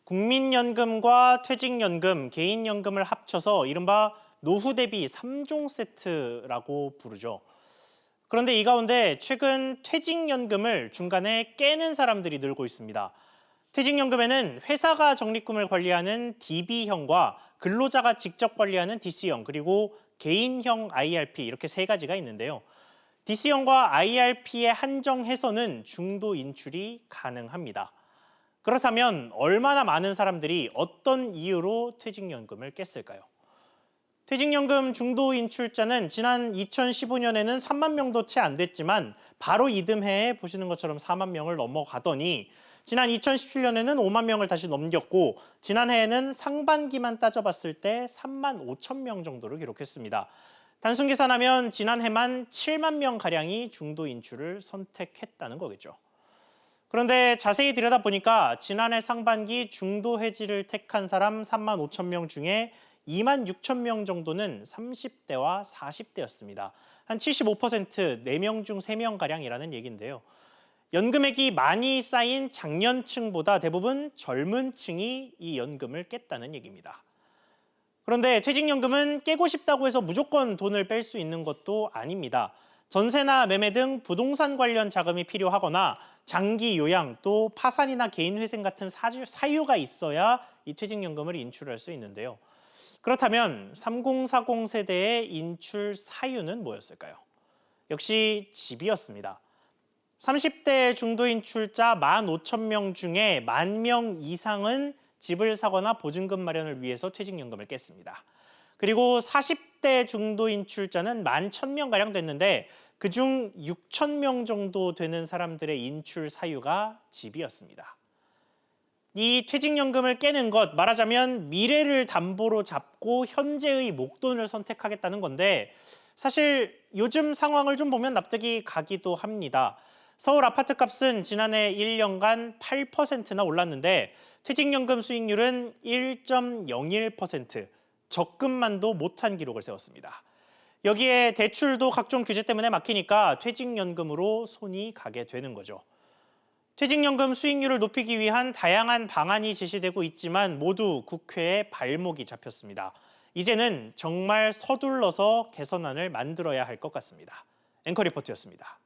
국민연금과 퇴직연금, 개인연금을 합쳐서 이른바 노후 대비 3종 세트라고 부르죠. 그런데 이 가운데 최근 퇴직연금을 중간에 깨는 사람들이 늘고 있습니다. 퇴직연금에는 회사가 적립금을 관리하는 DB형과 근로자가 직접 관리하는 DC형, 그리고 개인형 IRP 이렇게 세 가지가 있는데요. DC형과 IRP에 한정해서는 중도 인출이 가능합니다. 그렇다면 얼마나 많은 사람들이 어떤 이유로 퇴직연금을 깼을까요? 퇴직연금 중도 인출자는 지난 2015년에는 3만 명도 채 안 됐지만 바로 이듬해에 보시는 것처럼 4만 명을 넘어가더니 지난 2017년에는 5만 명을 다시 넘겼고 지난해에는 상반기만 따져봤을 때 3만 5천 명 정도를 기록했습니다. 단순 계산하면 지난해만 7만 명가량이 중도 인출을 선택했다는 거겠죠. 그런데 자세히 들여다보니까 지난해 상반기 중도 해지를 택한 사람 3만 5천 명 중에 2만 6천 명 정도는 30대와 40대였습니다. 한 75%, 4명 중 3명가량이라는 얘기인데요. 연금액이 많이 쌓인 장년층보다 대부분 젊은 층이 이 연금을 깼다는 얘기입니다. 그런데 퇴직연금은 깨고 싶다고 해서 무조건 돈을 뺄 수 있는 것도 아닙니다. 전세나 매매 등 부동산 관련 자금이 필요하거나 장기 요양 또 파산이나 개인회생 같은 사유가 있어야 이 퇴직연금을 인출할 수 있는데요. 그렇다면 3040 세대의 인출 사유는 뭐였을까요? 역시 집이었습니다. 30대 중도 인출자 15,000명 중에 10,000명 이상은 집을 사거나 보증금 마련을 위해서 퇴직연금을 깼습니다. 그리고 40대 중도 인출자는 11,000명가량 됐는데 그중 6,000명 정도 되는 사람들의 인출 사유가 집이었습니다. 이 퇴직연금을 깨는 것, 말하자면 미래를 담보로 잡고 현재의 목돈을 선택하겠다는 건데 사실 요즘 상황을 좀 보면 납득이 가기도 합니다. 서울 아파트값은 지난해 1년간 8%나 올랐는데 퇴직연금 수익률은 1.01%, 적금만도 못한 기록을 세웠습니다. 여기에 대출도 각종 규제 때문에 막히니까 퇴직연금으로 손이 가게 되는 거죠. 퇴직연금 수익률을 높이기 위한 다양한 방안이 제시되고 있지만 모두 국회에 발목이 잡혔습니다. 이제는 정말 서둘러서 개선안을 만들어야 할 것 같습니다. 앵커 리포트였습니다.